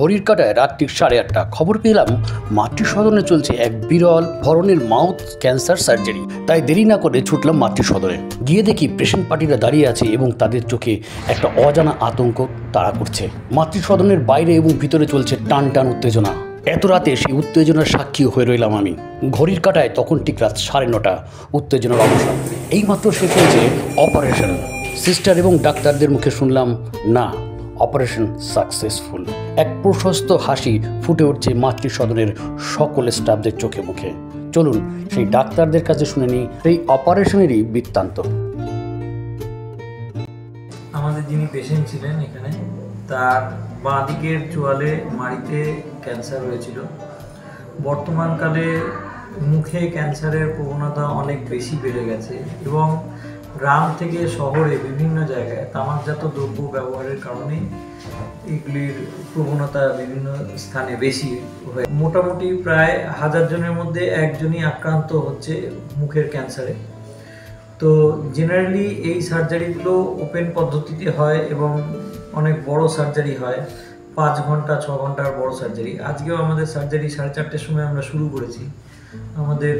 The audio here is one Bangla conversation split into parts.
ঘড়ির কাঁটায় রাত ঠিক 8:30 খবর পেলাম মাতৃসদনে চলছে এক বিরল ধরনের মাউথ ক্যান্সার সার্জারি। তাই দেরি না করে ছুটলাম মাতৃসদনে। গিয়ে দেখি পেশেন্ট পার্টিরা দাঁড়িয়ে আছে এবং তাদের চোখে একটা অজানা আতঙ্ক তাড়া করছে। মাতৃসদনের বাইরে এবং ভিতরে চলছে টান টান উত্তেজনা। এত রাতে সেই উত্তেজনার সাক্ষী হয়ে রইলাম আমি। ঘড়ির কাঁটায় তখন ঠিক রাত 9:30। উত্তেজনার অবসান। এইমাত্র শেষ হয়েছে অপারেশন। সিস্টার এবং ডাক্তারদের মুখে শুনলাম, না, অপারেশন সাকসেসফুল। এক প্রশস্ত হাসি ফুটে উঠছে মাতৃসদনের সকল স্টাফদের চোখে মুখে। চলুন সেই ডাক্তারদের কাছে শুনে নিই সেই অপারেশনেরই বৃত্তান্ত। আমাদের যিনি পেশেন্ট ছিলেন এখানে, তার বাঁ দিকের চোয়ালে মাড়িতে ক্যান্সার হয়েছিল। বর্তমানকালে মুখে ক্যান্সারের প্রবণতা অনেক বেশি বেড়ে গেছে এবং গ্রাম থেকে শহরে বিভিন্ন জায়গায় তামাকজাত দ্রব্য ব্যবহারের কারণে এগুলির প্রবণতা বিভিন্ন স্থানে বেশি হয়। মোটামুটি প্রায় 1000 জনের মধ্যে একজনই আক্রান্ত হচ্ছে মুখের ক্যান্সারে। তো জেনারেলি এই সার্জারিগুলো ওপেন পদ্ধতিতে হয় এবং অনেক বড় সার্জারি হয়, 5 ঘন্টা 6 ঘন্টার বড় সার্জারি। আজকেও আমাদের সার্জারি 4:30টার সময় আমরা শুরু করেছি। আমাদের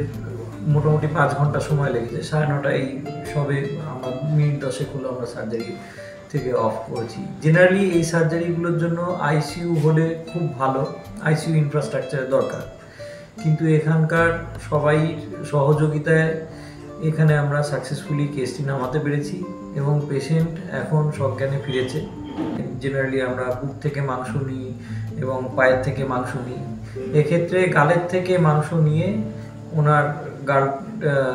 মোটামুটি 5 ঘন্টা সময় লেগেছে। 9:30 এই সবে আমরা মিনিট 10 হলো আমরা সার্জারি থেকে অফ করেছি। জেনারেলি এই সার্জারিগুলোর জন্য আইসিইউ হলে খুব ভালো, আইসিইউ ইনফ্রাস্ট্রাকচারের দরকার, কিন্তু এখানকার সবাই সহযোগিতায় এখানে আমরা সাকসেসফুলি কেসটি নামাতে পেরেছি এবং পেশেন্ট এখন সজ্ঞানে ফিরেছে। জেনারেলি আমরা বুক থেকে মাংস নিই এবং পায়ের থেকে মাংস নিই। এক্ষেত্রে গালের থেকে মাংস নিয়ে ওনার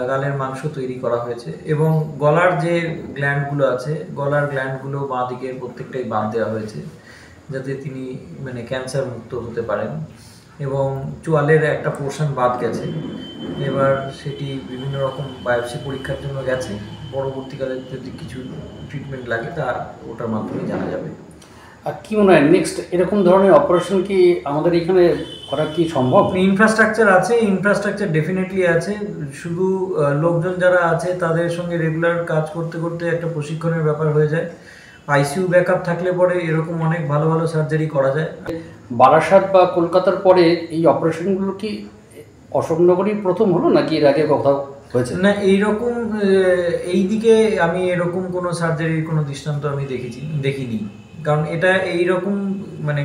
গালের মাংস তৈরি করা হয়েছে এবং গলার যে গ্ল্যান্ডগুলো আছে, গলার গ্ল্যান্ডগুলো বাঁ দিকে প্রত্যেকটাই বাদ দেওয়া হয়েছে যাতে তিনি ক্যান্সার মুক্ত হতে পারেন। এবং চোয়ালের একটা পোর্শন বাদ গেছে, এবার সেটি বিভিন্ন রকম বায়োপসি পরীক্ষার জন্য গেছে। পরবর্তীকালে যদি কিছু ট্রিটমেন্ট লাগে তা ওটার মাধ্যমে জানা যাবে। আর কি মনে হয় নেক্সট এরকম ধরনের অপারেশন কি আমাদের এখানে করা কি সম্ভব? ইনফ্রাস্ট্রাকচার আছে, ইনফ্রাস্ট্রাকচার ডেফিনেটলি আছে। শুধু লোকজন যারা আছে তাদের সঙ্গে রেগুলার কাজ করতে করতে একটা প্রশিক্ষণের ব্যাপার হয়ে যায়। আইসিইউ ব্যাকআপ থাকলে পরে এরকম অনেক ভালো ভালো সার্জারি করা যায়। বারাসাত বা কলকাতার পরে এই অপারেশনগুলো কি অশোকনগরই প্রথম হলো নাকি এর আগে কোথাও হয়েছে? না, এইরকম এই দিকে আমি এরকম কোনো সার্জারির কোনো দৃষ্টান্ত আমি দেখিনি। কারণ এটা এইরকম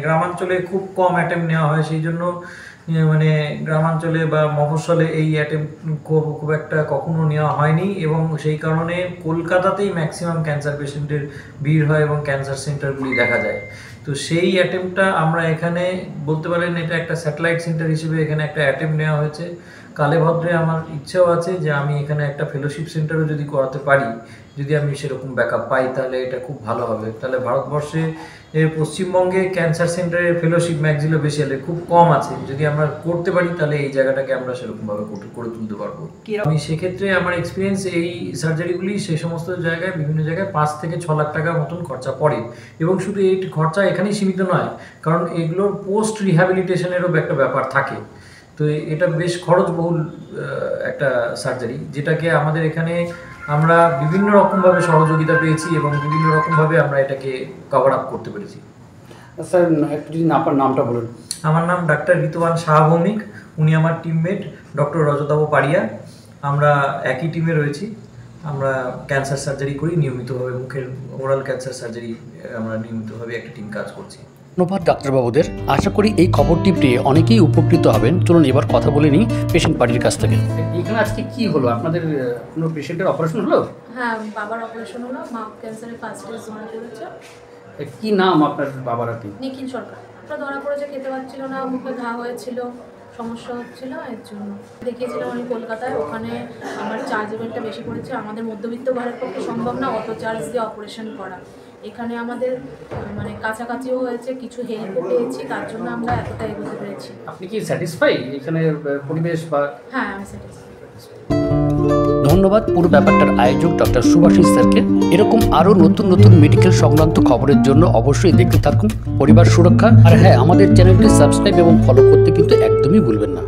গ্রামাঞ্চলে খুব কম অ্যাটেম্প নেওয়া হয়, সেই জন্য গ্রামাঞ্চলে বা মফস্বলে এই অ্যাটেম্প খুব একটা কখনো নেওয়া হয়নি এবং সেই কারণে কলকাতাতেই ম্যাক্সিমাম ক্যান্সার পেশেন্টের ভিড় হয় এবং ক্যান্সার সেন্টারগুলি দেখা যায়। তো সেই অ্যাটেম্পটা আমরা এখানে বলতে পারেন এটা একটা স্যাটেলাইট সেন্টার হিসেবে এখানে একটা অ্যাটেম্প নেওয়া হয়েছে। কালে ভদ্রে আমার ইচ্ছেও আছে যে আমি এখানে একটা ফেলোশিপ সেন্টারও যদি করাতে পারি, যদি আমি সেরকম ব্যাকআপ পাই তাহলে এটা খুব ভালো হবে। তাহলে ভারতবর্ষে পশ্চিমবঙ্গে ক্যান্সার সেন্টারের ফেলোশিপ ম্যাক্সিলোফেশিয়ালে খুব কম আছে। যদি আমরা করতে পারি তাহলে এই জায়গাটাকে আমরা সেরকমভাবে করে তুলতে পারবো। আমি সেক্ষেত্রে আমার এক্সপিরিয়েন্স এই সার্জারিগুলি সেই সমস্ত জায়গায় বিভিন্ন জায়গায় 5 থেকে 6 লাখ টাকার মতন খরচা পড়ে এবং শুধু এই খরচা এখানেই সীমিত নয়, কারণ এগুলোর পোস্ট রিহ্যাবিলিটেশনেরও একটা ব্যাপার থাকে। তো এটা বেশ খরচবহুল একটা সার্জারি, যেটাকে আমাদের এখানে আমরা বিভিন্ন রকমভাবে সহযোগিতা পেয়েছি এবং বিভিন্ন রকমভাবে আমরা এটাকে কভার আপ করতে পেরেছি। স্যার একটু যদি আপনার নামটা বলুন। আমার নাম ডাক্তার ঋতুবান শাহ ভৌমিক, উনি আমার টিমমেট ডক্টর রজতাভ পাড়িয়া। আমরা একই টিমে রয়েছি। আমরা ক্যান্সার সার্জারি করি নিয়মিতভাবে, মুখের ওরাল ক্যান্সার সার্জারি আমরা নিয়মিতভাবে একটা টিম কাজ করছি। ধন্যবাদ ডাক্তারবাবুদের। আশা করি এই খবরটি পেয়ে অনেকেই উপকৃত হবেন। চলুন এবার কথা বলে নিই পেশেন্ট পার্টির কাছ থেকে। এখানে আজকে কি হলো? আপনাদের কোনো পেশেন্টের অপারেশন হলো? হ্যাঁ, বাবার অপারেশন হলো। মাউথ ক্যান্সারের ফার্স্ট স্টেজ ধরা পড়েছে। কি নাম আপনার বাবার? আর কি? নিখিল সরকার। ওটা ধরা পড়েছে, খেতে পারছিল না, মুখে ঘা হয়েছিল, সমস্যা হচ্ছিল, এর জন্য দেখিয়েছিলাম আমি কলকাতায়। ওখানে আমার চার্জেবলটা বেশি পড়েছে, আমাদের মধ্যবিত্ত ঘরের পক্ষে সম্ভব না অত চার্জ দিয়ে অপারেশন করা। এখানে আমাদের কাছাকাছিও হয়েছে, কিছু হেল্পও পেয়েছি, তার জন্য আমরা এতটা এগোতে পেরেছি। আপনি কি স্যাটিসফাই এখানে পরিবেশ বা? হ্যাঁ, আমি স্যাটিসফাই। ধন্যবাদ পুরো ব্যাপারটার আয়োজক ডক্টর সুভাষিস স্যারকে। এরকম আরও নতুন নতুন মেডিকেল সংক্রান্ত খবরের জন্য অবশ্যই দেখতে থাকুন পরিবার সুরক্ষা। আর হ্যাঁ, আমাদের চ্যানেলটি সাবস্ক্রাইব এবং ফলো করতে কিন্তু একদমই ভুলবেন না।